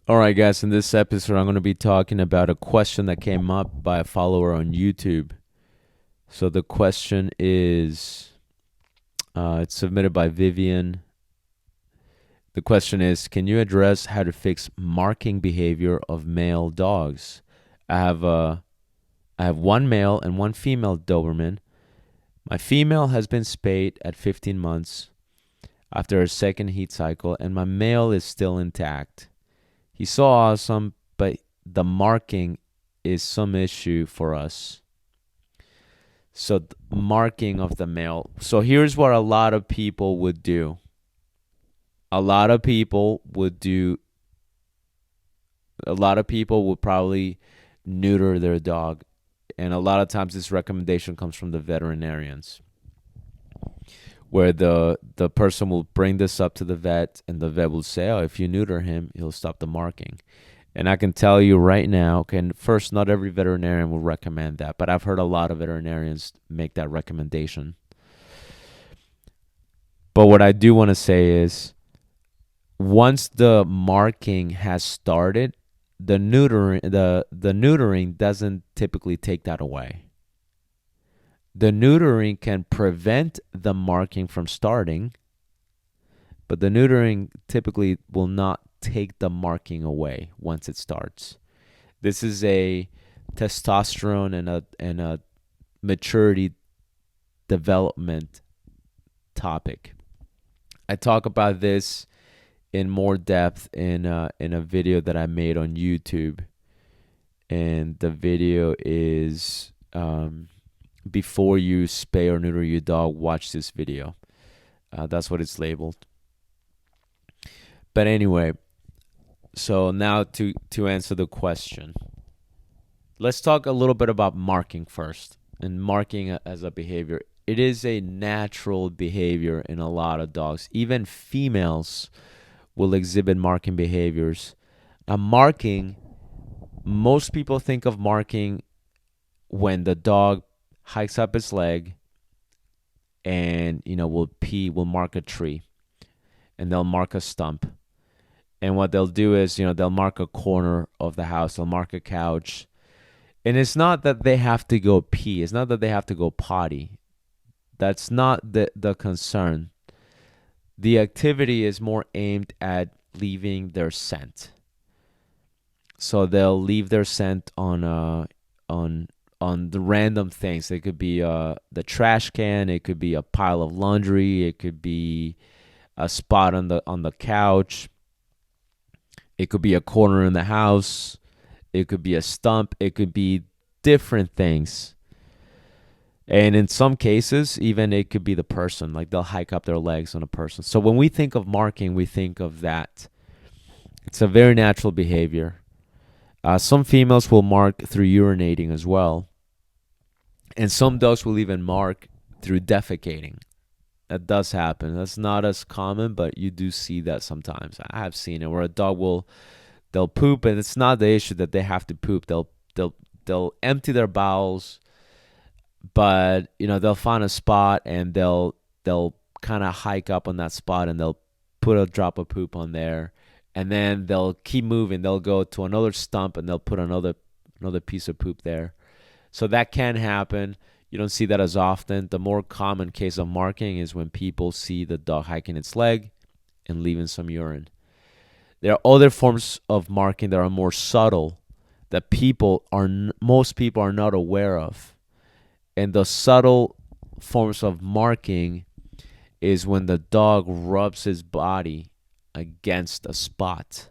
All right, guys, in this episode, I'm going to be talking about a question that came up by a follower on YouTube. So the question is it's submitted by Vivian. The question is, can you address how to fix marking behavior of male dogs? I have I have one male and one female Doberman. My female has been spayed at 15 months after her second heat cycle, and my male is still intact. He's so awesome, but the marking is some issue for us. So, marking of the male. So, here's what a lot of people would do. A lot of people would do, a lot of people would probably neuter their dog. And a lot of times, this recommendation comes from the veterinarians, where the person will bring this up to the vet, and the vet will say, "Oh, if you neuter him, he'll stop the marking." And I can tell you right now, okay, first, not every veterinarian will recommend that, but I've heard a lot of veterinarians make that recommendation. But what I do want to say is, once the marking has started, the neutering doesn't typically take that away. The neutering can prevent the marking from starting, but the neutering typically will not take the marking away once it starts. This is a testosterone and a maturity development topic. I talk about this in more depth in a video that I made on YouTube, and the video is before you spay or neuter your dog. Watch this video. That's what it's labeled. But anyway, so now to answer the question, let's talk a little bit about marking first. And marking as a behavior, it is a natural behavior in a lot of dogs. Even females will exhibit marking behaviors. Marking, most people think of marking when the dog hikes up its leg and will mark a tree, and they'll mark a stump. And what they'll do is, they'll mark a corner of the house, they'll mark a couch. And it's not that they have to go pee, it's not that they have to go potty. That's not the concern. The activity is more aimed at leaving their scent. So they'll leave their scent on the random things. It could be the trash can, it could be a pile of laundry, it could be a spot on the couch, it could be a corner in the house, it could be a stump, it could be different things. And in some cases, even it could be the person, like they'll hike up their legs on a person. So when we think of marking, we think of that. It's a very natural behavior. Some females will mark through urinating as well. And some dogs will even mark through defecating. That does happen. That's not as common, but you do see that sometimes. I have seen it where a dog they'll poop, and it's not the issue that they have to poop. They'll empty their bowels, but they'll find a spot, and they'll kind of hike up on that spot, and they'll put a drop of poop on there, and then they'll keep moving. They'll go to another stump, and they'll put another piece of poop there. So that can happen. You don't see that as often. The more common case of marking is when people see the dog hiking its leg and leaving some urine. There are other forms of marking that are more subtle that most people are not aware of. And the subtle forms of marking is when the dog rubs his body against a spot.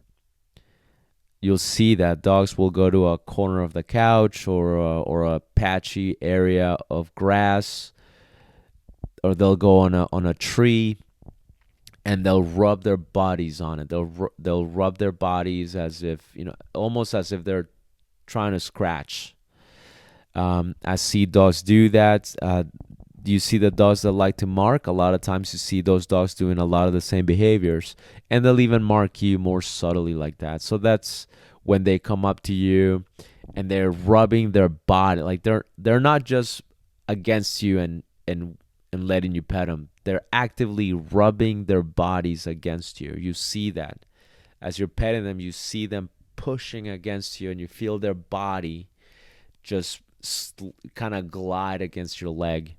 You'll see that dogs will go to a corner of the couch or a patchy area of grass, or they'll go on a tree, and they'll rub their bodies on it. They'll rub their bodies as if, almost as if they're trying to scratch. I see dogs do that. Do you see the dogs that like to mark? A lot of times you see those dogs doing a lot of the same behaviors, and they'll even mark you more subtly like that. So that's when they come up to you and they're rubbing their body. Like they're not just against you and letting you pet them. They're actively rubbing their bodies against you. You see that. as you're petting them, you see them pushing against you, and you feel their body just kind of glide against your leg.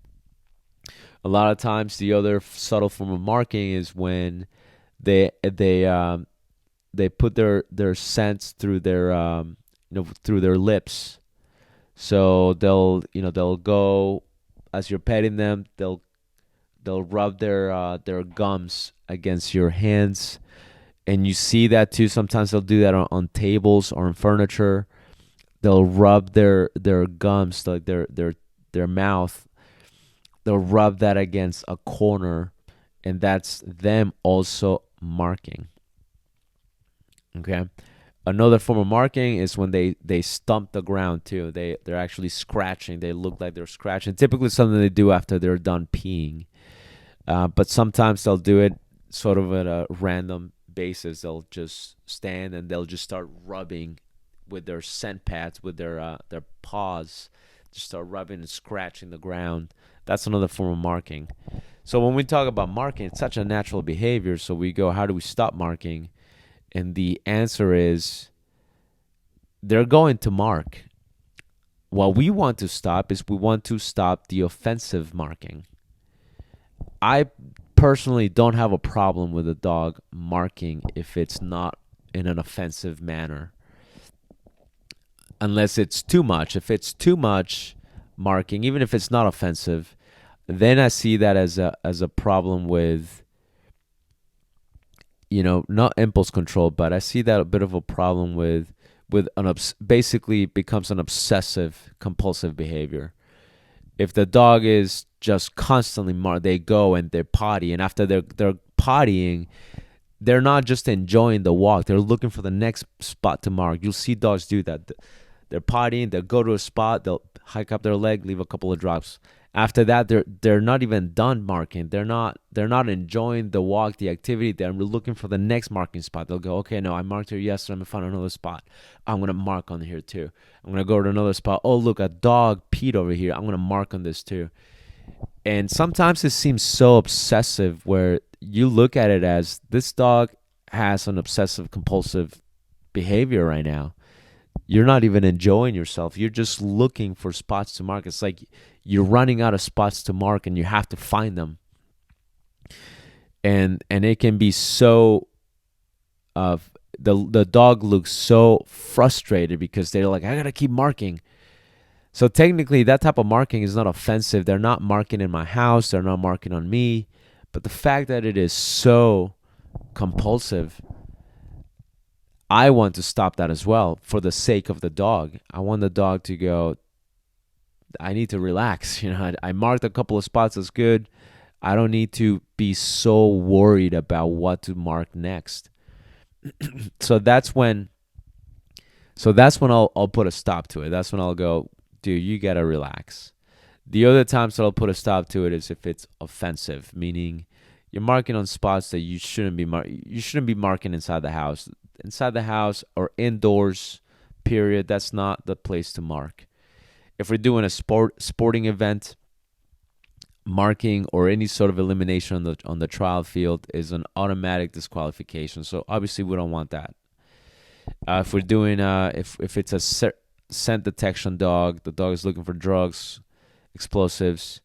A lot of times, the other subtle form of marking is when they put their scents through their through their lips. So they'll go as you're petting them. They'll rub their gums against your hands, and you see that too. Sometimes they'll do that on tables or on furniture. They'll rub their gums, like their mouth. They'll rub that against a corner, and that's them also marking. Okay. Another form of marking is when they stump the ground too. They're actually scratching. They look like they're scratching. Typically, something they do after they're done peeing. But sometimes they'll do it sort of at a random basis. They'll just stand and they'll just start rubbing with their scent pads, with their paws, just start rubbing and scratching the ground. That's another form of marking. So when we talk about marking, it's such a natural behavior. So we go, how do we stop marking? And the answer is they're going to mark. What we want to stop is we want to stop the offensive marking. I personally don't have a problem with a dog marking if it's not in an offensive manner, unless it's too much. If it's too much marking, even if it's not offensive, then I see that as a problem with, not impulse control, but I see that a bit of a problem with basically becomes an obsessive compulsive behavior. If the dog is just constantly they go and they're potty, and after they're pottying, they're not just enjoying the walk, they're looking for the next spot to mark. You'll see dogs do that. They're pottying, they'll go to a spot, they'll hike up their leg, leave a couple of drops. After that, they're not even done marking. They're not enjoying the walk, the activity. They're looking for the next marking spot. They'll go, okay, no, I marked here yesterday. I'm gonna find another spot. I'm gonna mark on here too. I'm gonna go to another spot. Oh, look, a dog peed over here. I'm gonna mark on this too. And sometimes it seems so obsessive, where you look at it as this dog has an obsessive compulsive behavior right now. You're not even enjoying yourself. You're just looking for spots to mark. It's like you're running out of spots to mark and you have to find them. And it can be so the dog looks so frustrated because they're like, I gotta keep marking. So technically that type of marking is not offensive. They're not marking in my house, they're not marking on me. But the fact that it is so compulsive, I want to stop that as well for the sake of the dog. I want the dog to go, I need to relax. I marked a couple of spots, that's good. I don't need to be so worried about what to mark next. So that's when I'll put a stop to it. That's when I'll go, dude, you gotta relax. The other times that I'll put a stop to it is if it's offensive, meaning you're marking on spots that you shouldn't be you shouldn't be marking inside the house. Inside the house or indoors, period, that's not the place to mark. If we're doing a sporting event, marking or any sort of elimination on the trial field is an automatic disqualification. So obviously we don't want that. If we're doing if it's a scent detection dog, the dog is looking for drugs, explosives,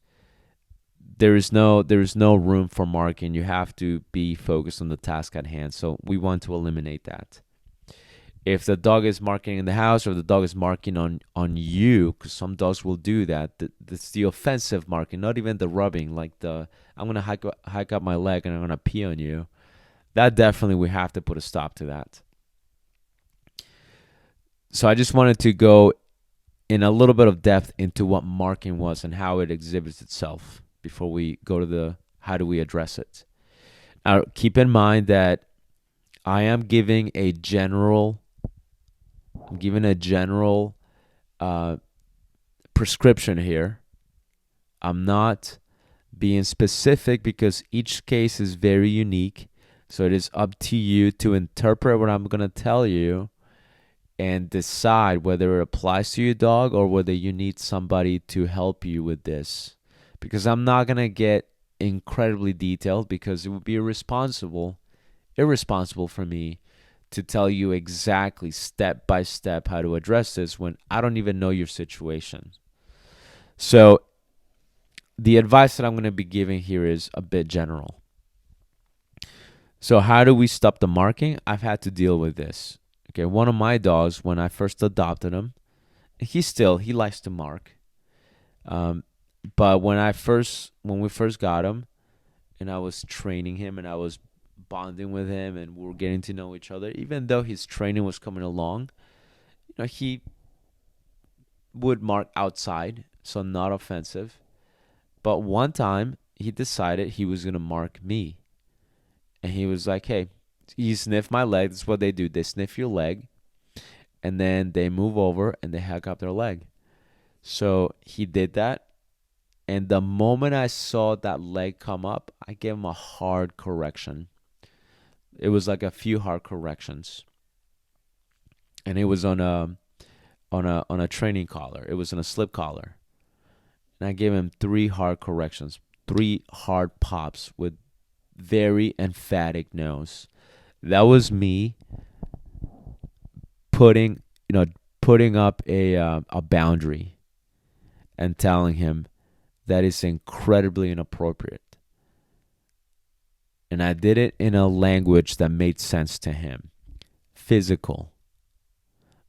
there is no room for marking. You have to be focused on the task at hand. So we want to eliminate that. If the dog is marking in the house or the dog is marking on you, because some dogs will do that, it's the offensive marking, not even the rubbing, like I'm gonna hike up my leg and I'm gonna pee on you. That definitely we have to put a stop to that. So I just wanted to go in a little bit of depth into what marking was and how it exhibits itself before we go to the how do we address it. Now, keep in mind that I am giving a general prescription here. I'm not being specific because each case is very unique. So it is up to you to interpret what I'm going to tell you and decide whether it applies to your dog or whether you need somebody to help you with this. Because I'm not going to get incredibly detailed because it would be irresponsible for me to tell you exactly step by step how to address this when I don't even know your situation. So the advice that I'm going to be giving here is a bit general. So how do we stop the marking? I've had to deal with this. Okay, one of my dogs, when I first adopted him, he likes to mark. Um, but when we first got him, and I was training him, and I was bonding with him, and we were getting to know each other, even though his training was coming along, he would mark outside, so not offensive. But one time, he decided he was gonna mark me, and he was like, "Hey," he sniffed my leg. That's what they do. They sniff your leg, and then they move over and they hack up their leg. So he did that. And the moment I saw that leg come up, I gave him a hard correction. It was like a few hard corrections. And it was on a training collar. It was on a slip collar. And I gave him three hard corrections, three hard pops with very emphatic no's. That was me putting, you know, putting up a boundary and telling him that is incredibly inappropriate. And I did it in a language that made sense to him. Physical.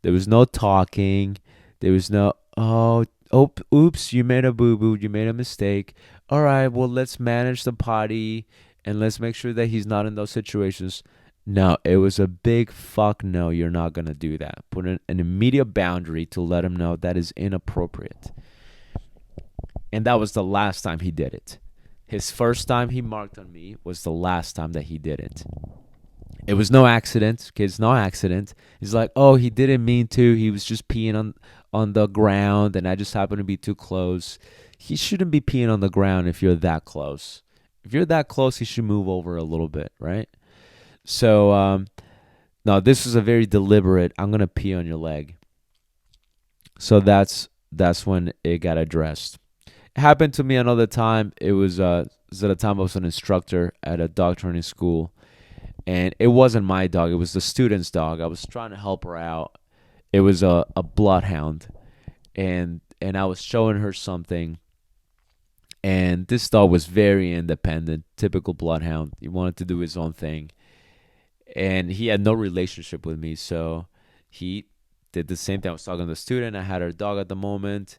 There was no talking. There was no, oops, you made a boo boo. You made a mistake. All right, well, let's manage the potty and let's make sure that he's not in those situations. No, it was a big fuck no, you're not going to do that. Put an immediate boundary to let him know that is inappropriate. And that was the last time he did it. His first time he marked on me was the last time that he did it. It was no accident, kids, no accident. He's like, oh, he didn't mean to. He was just peeing on the ground, and I just happened to be too close. He shouldn't be peeing on the ground if you're that close. If you're that close, he should move over a little bit, right? So, no, this was a very deliberate, I'm going to pee on your leg. So that's when it got addressed. It happened to me another time. It was at a time I was an instructor at a dog training school. And it wasn't my dog. It was the student's dog. I was trying to help her out. It was a bloodhound. And I was showing her something. And this dog was very independent, typical bloodhound. He wanted to do his own thing. And he had no relationship with me. So he did the same thing. I was talking to the student. I had her dog at the moment.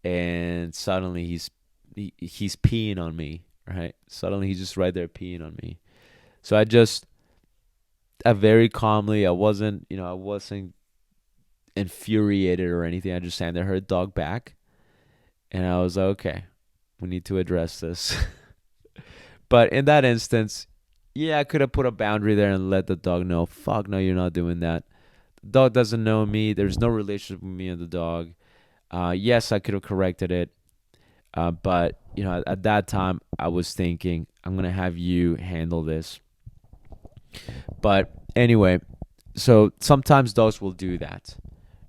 And suddenly he's peeing on me, right? Suddenly he's just right there peeing on me. So I very calmly, I wasn't infuriated or anything. I just handed her dog back, and I was like, okay, we need to address this. But in that instance, yeah, I could have put a boundary there and let the dog know, fuck no, you're not doing that. The dog doesn't know me. There's no relationship with me and the dog. Yes, I could have corrected it. But, at that time, I was thinking, I'm going to have you handle this. But anyway, so sometimes dogs will do that,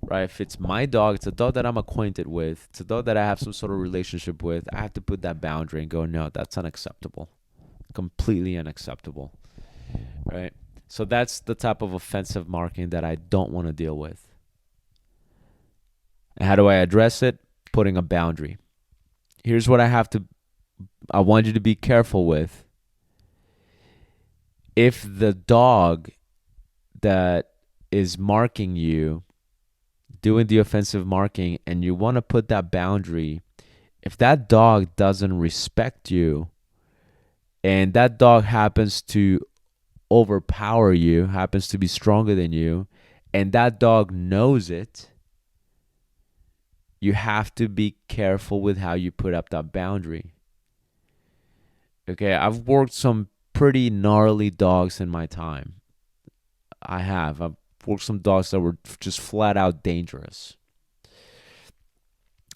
right? If it's my dog, it's a dog that I'm acquainted with, it's a dog that I have some sort of relationship with, I have to put that boundary and go, no, that's unacceptable. Completely unacceptable, right? So that's the type of offensive marking that I don't want to deal with. And how do I address it? Putting a boundary. Here's what I want you to be careful with. If the dog that is marking you, doing the offensive marking, and you want to put that boundary, if that dog doesn't respect you, and that dog happens to overpower you, happens to be stronger than you, and that dog knows it, you have to be careful with how you put up that boundary. Okay, I've worked some pretty gnarly dogs in my time. I've worked some dogs that were just flat out dangerous.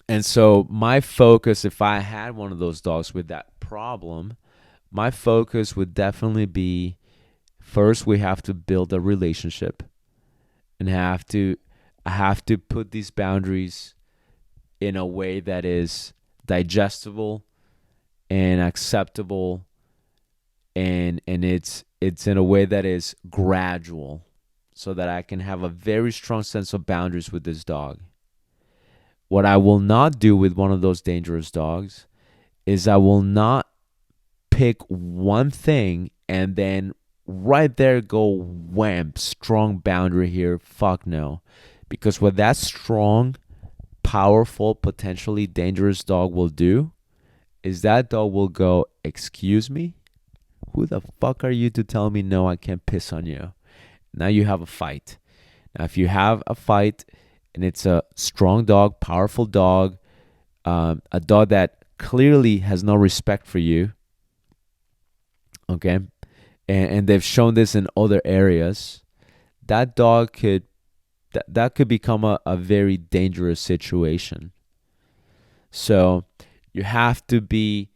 And so my focus, if I had one of those dogs with that problem, my focus would definitely be, first we have to build a relationship, and I have to put these boundaries in a way that is digestible and acceptable, and it's in a way that is gradual. so that I can have a very strong sense of boundaries with this dog. What I will not do with one of those dangerous dogs is I will not pick one thing and then right there go wham, strong boundary here. Fuck no. Because what that strong, powerful, potentially dangerous dog will do is that dog will go, excuse me? Who the fuck are you to tell me no, I can't piss on you? Now you have a fight. Now, if you have a fight and it's a strong dog, powerful dog, a dog that clearly has no respect for you, okay, and they've shown this in other areas, that dog could that could become a very dangerous situation. So you have to be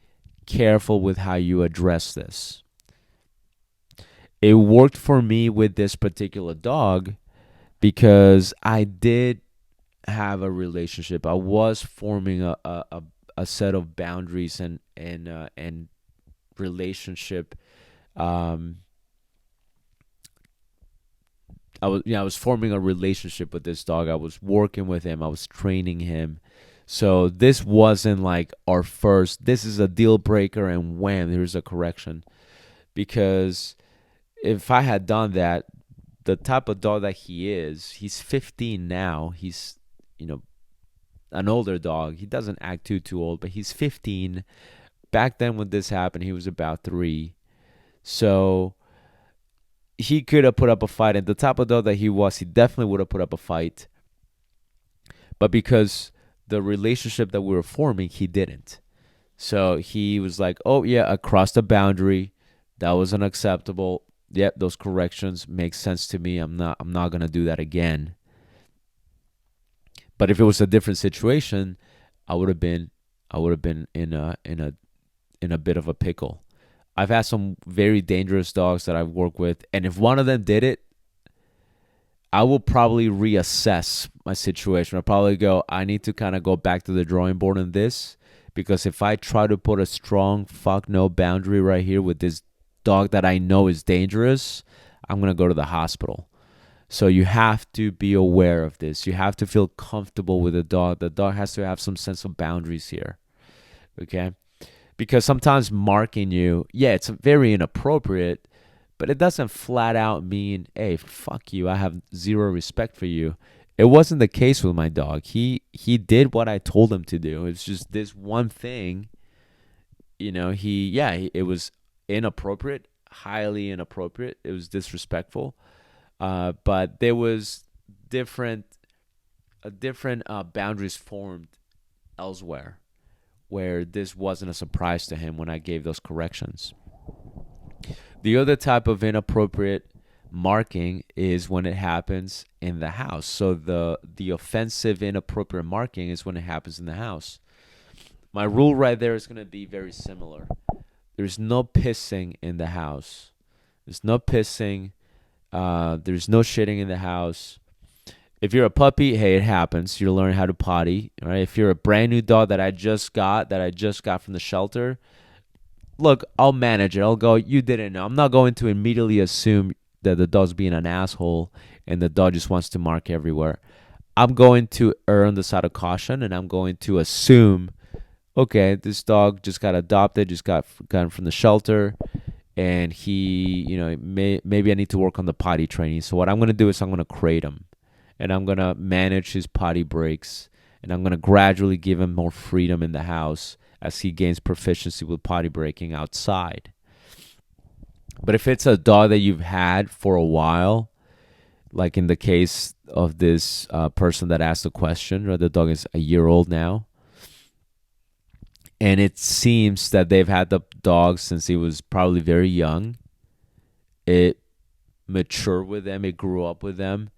careful with how you address this. It worked for me with this particular dog because I did have a relationship. I was forming a set of boundaries and relationship. Um, I was forming a relationship with this dog. I was working with him. I was training him. So this wasn't like our first. This is a deal breaker, and wham, here's a correction. Because if I had done that, the type of dog that he is, he's 15 now. He's, you know, an older dog. He doesn't act too old, but he's 15. Back then when this happened, he was about 3. So he could have put up a fight, and the type of dog that he was, he definitely would have put up a fight. But because the relationship that we were forming, he didn't. So he was like, "Oh yeah, I crossed the boundary. That was unacceptable. Yep, those corrections make sense to me. I'm not gonna do that again." But if it was a different situation, I would have been in a bit of a pickle. I've had some very dangerous dogs that I've worked with, and if one of them did it, I will probably reassess my situation. I'll probably go, I need to kind of go back to the drawing board on this, because if I try to put a strong fuck no boundary right here with this dog that I know is dangerous, I'm going to go to the hospital. So you have to be aware of this. You have to feel comfortable with the dog. The dog has to have some sense of boundaries here. Okay? Because sometimes marking you, yeah, it's very inappropriate, but it doesn't flat out mean, hey, fuck you, I have zero respect for you. It wasn't the case with my dog. He did what I told him to do. It's just this one thing, it was inappropriate, highly inappropriate. It was disrespectful. But there was different boundaries formed elsewhere where this wasn't a surprise to him when I gave those corrections. The other type of inappropriate marking is when it happens in the house. So the offensive, inappropriate marking is when it happens in the house. My rule right there is going to be very similar. There's no pissing in the house. There's no pissing. There's no shitting in the house. If you're a puppy, hey, it happens. You learn how to potty, right? If you're a brand new dog that I just got from the shelter, look, I'll manage it. I'll go, you didn't know. I'm not going to immediately assume that the dog's being an asshole and the dog just wants to mark everywhere. I'm going to err on the side of caution, and I'm going to assume, okay, this dog just got adopted, just got gotten from the shelter, and he, maybe I need to work on the potty training. So what I'm going to do is I'm going to crate him, and I'm going to manage his potty breaks, and I'm going to gradually give him more freedom in the house as he gains proficiency with potty breaking outside. But if it's a dog that you've had for a while, like in the case of this person that asked the question, or the dog is a year old now, and it seems that they've had the dog since he was probably very young, it matured with them, it grew up with them,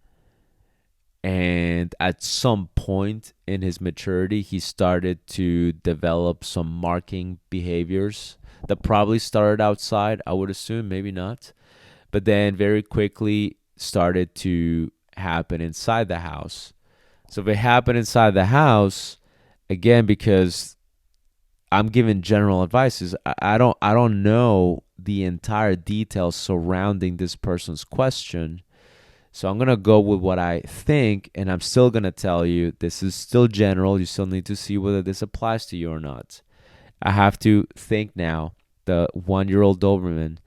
and at some point in his maturity, he started to develop some marking behaviors that probably started outside, I would assume, maybe not. But then very quickly started to happen inside the house. So if it happened inside the house, again, because I'm giving general advice, is I don't know the entire details surrounding this person's question. So I'm going to go with what I think, and I'm still going to tell you this is still general. You still need to see whether this applies to you or not. I have to think now. The 1-year-old Doberman,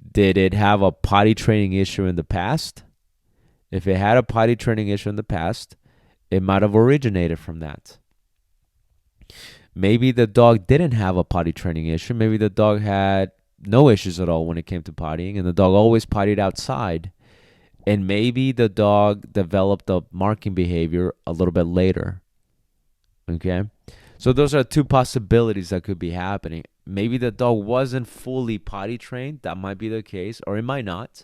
did it have a potty training issue in the past? If it had a potty training issue in the past, it might have originated from that. Maybe the dog didn't have a potty training issue. Maybe the dog had no issues at all when it came to pottying, and the dog always pottied outside. And maybe the dog developed the marking behavior a little bit later. Okay? So those are two possibilities that could be happening. Maybe the dog wasn't fully potty trained. That might be the case, or it might not.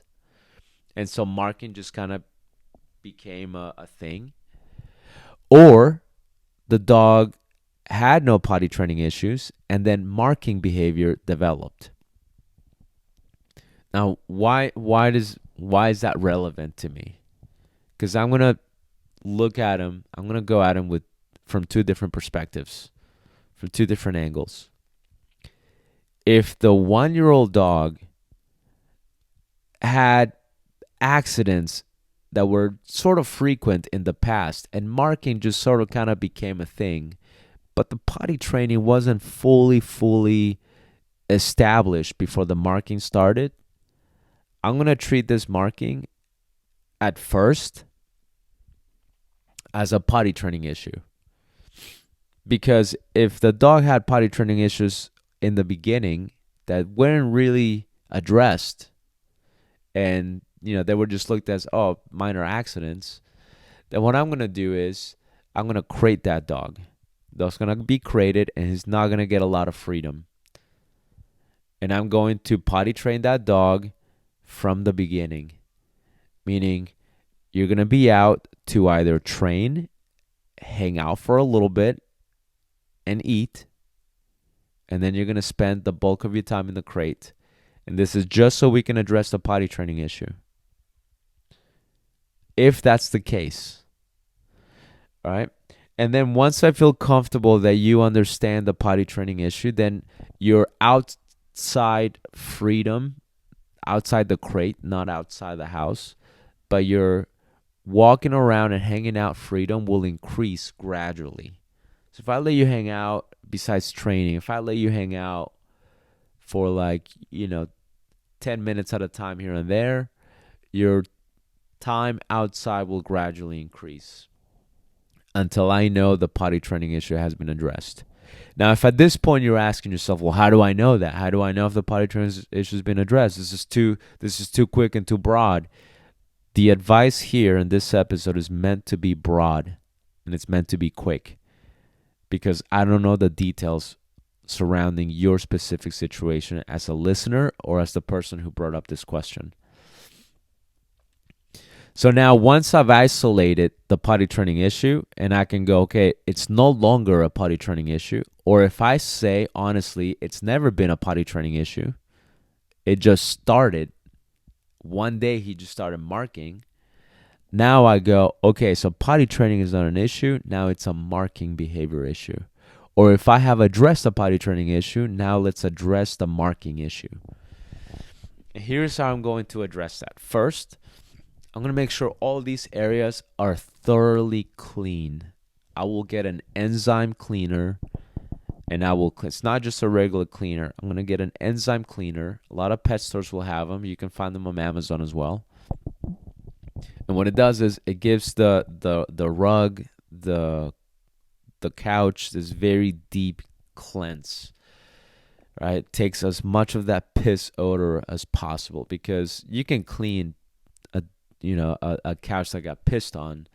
And so marking just kind of became a thing. Or the dog had no potty training issues, and then marking behavior developed. Now, why is that relevant to me? Because I'm gonna look at him. I'm gonna go at him from two different perspectives, from two different angles. If the 1-year-old dog had accidents that were sort of frequent in the past, and marking just sort of kind of became a thing, but the potty training wasn't fully established before the marking started, I'm going to treat this marking at first as a potty training issue. Because if the dog had potty training issues in the beginning that weren't really addressed, and they were just looked as minor accidents, then what I'm going to do is I'm going to crate that dog. That's going to be crated, and he's not going to get a lot of freedom. And I'm going to potty train that dog from the beginning. Meaning, you're going to be out to either train, hang out for a little bit, and eat. And then you're going to spend the bulk of your time in the crate. And this is just so we can address the potty training issue. If that's the case. All right? And then once I feel comfortable that you understand the potty training issue, then your outside freedom, outside the crate, not outside the house, but your walking around and hanging out freedom will increase gradually. So if I let you hang out besides training, if I let you hang out for 10 minutes at a time here and there, your time outside will gradually increase until I know the potty training issue has been addressed. Now, if at this point you're asking yourself, well, how do I know that? How do I know if the potty training issue has been addressed? This is too quick and too broad. The advice here in this episode is meant to be broad, and it's meant to be quick, because I don't know the details surrounding your specific situation as a listener or as the person who brought up this question. So now once I've isolated the potty training issue and I can go, okay, it's no longer a potty training issue. Or if I say, honestly, it's never been a potty training issue. It just started. One day he just started marking. Now I go, okay, so potty training is not an issue. Now it's a marking behavior issue. Or if I have addressed the potty training issue, now let's address the marking issue. And here's how I'm going to address that. First, I'm going to make sure all these areas are thoroughly clean. I will get an enzyme cleaner, and it's not just a regular cleaner. I'm going to get an enzyme cleaner. A lot of pet stores will have them. You can find them on Amazon as well. And what it does is it gives the rug, the couch, this very deep cleanse. Right? It takes as much of that piss odor as possible, because you can clean a couch that got pissed on,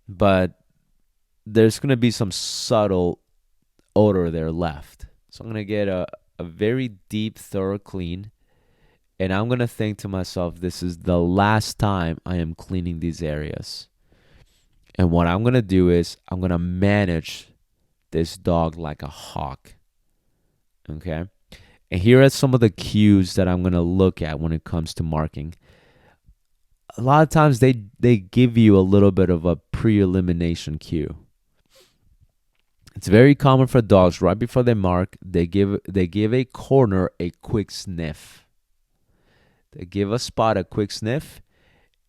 but there's going to be some subtle odor there left. So I'm going to get a very deep, thorough clean, and I'm going to think to myself, this is the last time I am cleaning these areas. And what I'm going to do is I'm going to manage this dog like a hawk. Okay? And here are some of the cues that I'm going to look at when it comes to marking. A lot of times they give you a little bit of a pre-elimination cue. It's very common for dogs right before they mark, they give a corner a quick sniff. They give a spot a quick sniff,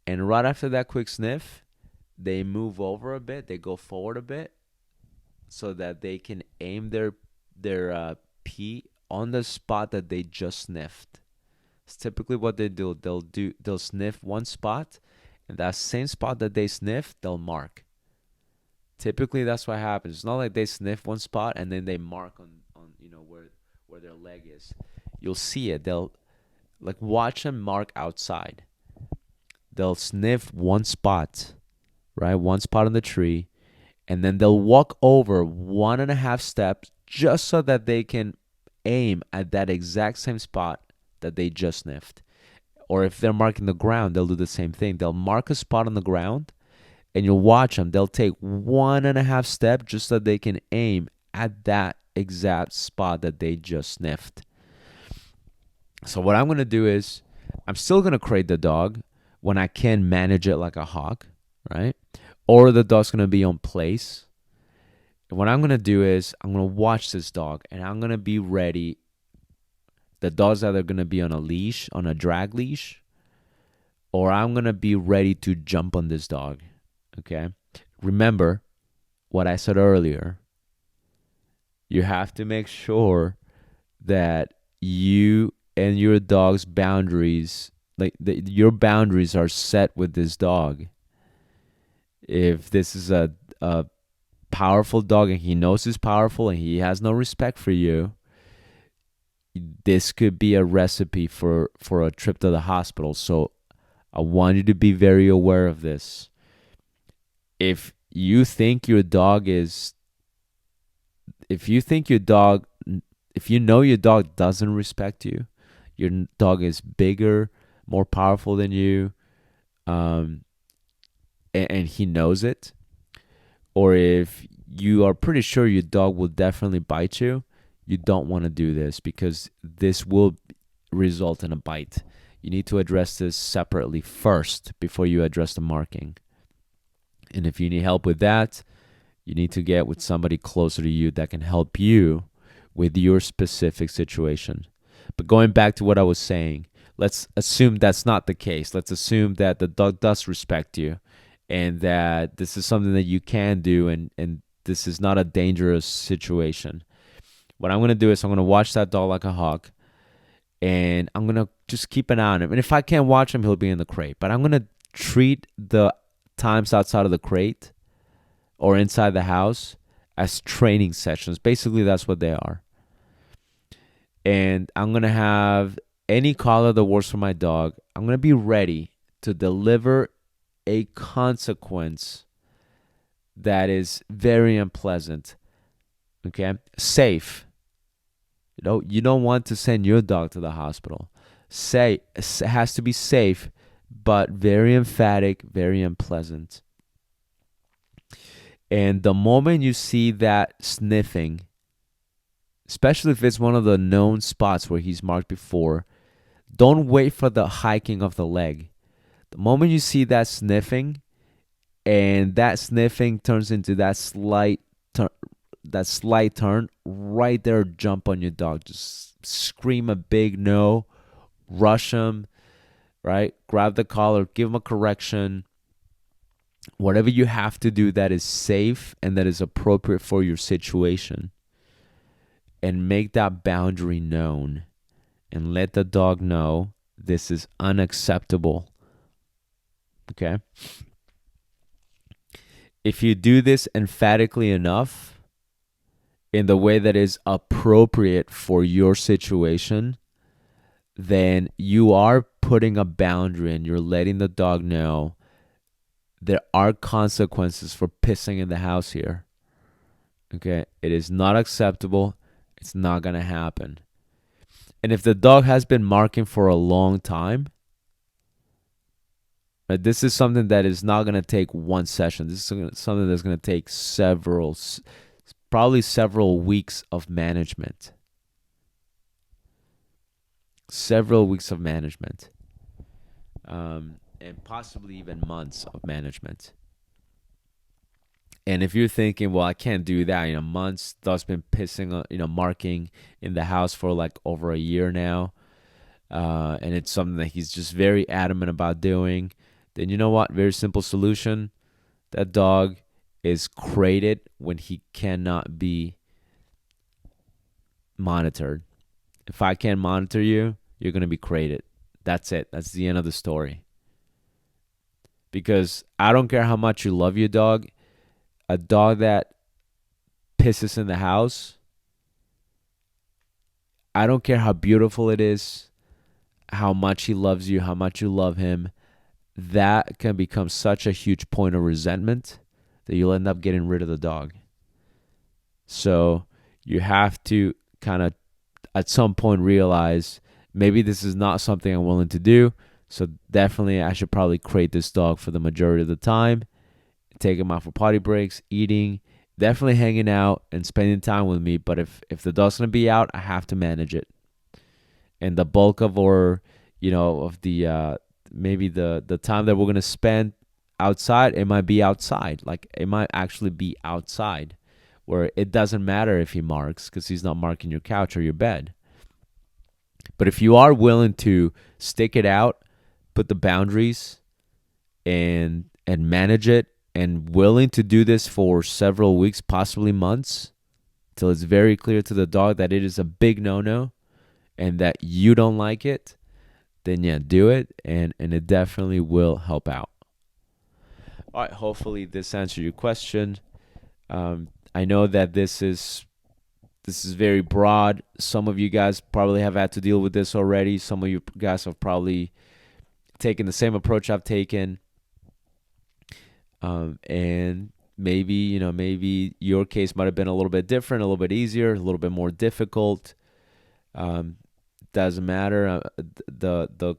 And right after that quick sniff, they move over a bit, they go forward a bit so that they can aim their pee on the spot that they just sniffed. It's typically what they do. They'll sniff one spot, and that same spot that they sniffed, they'll mark. Typically, that's what happens. It's not like they sniff one spot and then they mark on where their leg is. You'll see it. They'll like watch them mark outside. They'll sniff one spot, right? One spot on the tree, and then they'll walk over 1.5 steps just so that they can aim at that exact same spot that they just sniffed. Or if they're marking the ground, they'll do the same thing. They'll mark a spot on the ground, and you'll watch them. They'll take 1.5 steps just so they can aim at that exact spot that they just sniffed. So what I'm going to do is I'm still going to crate the dog when I can manage it like a hawk, right? Or the dog's going to be on place. And what I'm going to do is I'm going to watch this dog, and I'm going to be ready. The dog's either going to be on a leash, on a drag leash, or I'm going to be ready to jump on this dog, okay? Remember what I said earlier. You have to make sure that you and your dog's boundaries, your boundaries are set with this dog. If this is a powerful dog and he knows he's powerful and he has no respect for you, this could be a recipe for a trip to the hospital. So I want you to be very aware of this. If you think your dog if you know your dog doesn't respect you, your dog is bigger, more powerful than you, and he knows it, or if you are pretty sure your dog will definitely bite you, you don't want to do this because this will result in a bite. You need to address this separately first before you address the marking. And if you need help with that, you need to get with somebody closer to you that can help you with your specific situation. But going back to what I was saying, let's assume that's not the case. Let's assume that the dog does respect you and that this is something that you can do and this is not a dangerous situation. What I'm going to do is I'm going to watch that dog like a hawk, and I'm going to just keep an eye on him. And if I can't watch him, he'll be in the crate. But I'm going to treat the times outside of the crate or inside the house as training sessions. Basically, that's what they are. And I'm going to have any collar that works for my dog. I'm going to be ready to deliver a consequence that is very unpleasant. Okay? Safe. You don't want to send your dog to the hospital. It has to be safe, but very emphatic, very unpleasant. And the moment you see that sniffing, especially if it's one of the known spots where he's marked before, don't wait for the hiking of the leg. The moment you see that sniffing, and that sniffing turns into that slight turn, right there, jump on your dog. Just scream a big no, rush him, right? Grab the collar, give him a correction. Whatever you have to do that is safe and that is appropriate for your situation. And make that boundary known. And let the dog know this is unacceptable. Okay? If you do this emphatically enough, in the way that is appropriate for your situation, then you are putting a boundary and you're letting the dog know there are consequences for pissing in the house here. Okay? It is not acceptable. It's not going to happen. And if the dog has been marking for a long time, this is something that is not going to take one session. This is something that's going to take probably several weeks of management. Several weeks of management. And possibly even months of management. And if you're thinking, well, I can't do that, months, dog's been pissing, marking in the house for like over a year now. And it's something that he's just very adamant about doing. then you know what? Very simple solution. That dog is crated when he cannot be monitored. If I can't monitor you, you're going to be crated. That's it. That's the end of the story. Because I don't care how much you love your dog, a dog that pisses in the house, I don't care how beautiful it is, how much he loves you, how much you love him, that can become such a huge point of resentment that you'll end up getting rid of the dog. So you have to kind of at some point realize maybe this is not something I'm willing to do. So definitely I should probably crate this dog for the majority of the time, take him out for potty breaks, eating, definitely hanging out and spending time with me. But if the dog's gonna be out, I have to manage it. And the bulk of of the maybe the time that we're gonna spend outside, it might be outside. Like it might actually be outside where it doesn't matter if he marks because he's not marking your couch or your bed. But if you are willing to stick it out, put the boundaries and manage it, and willing to do this for several weeks, possibly months, till it's very clear to the dog that it is a big no-no and that you don't like it, then yeah, do it, and it definitely will help out. All right, hopefully this answered your question. I know that this is very broad. Some of you guys probably have had to deal with this already. Some of you guys have probably taken the same approach I've taken. And maybe your case might have been a little bit different, a little bit easier, a little bit more difficult. Um, doesn't matter. The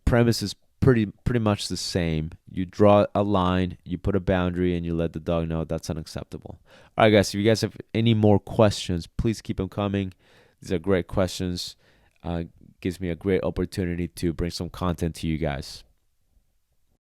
premise is pretty much the same. You draw a line, you put a boundary, and you let the dog know that's unacceptable. All right, guys. If you guys have any more questions, please keep them coming. These are great questions. Gives me a great opportunity to bring some content to you guys.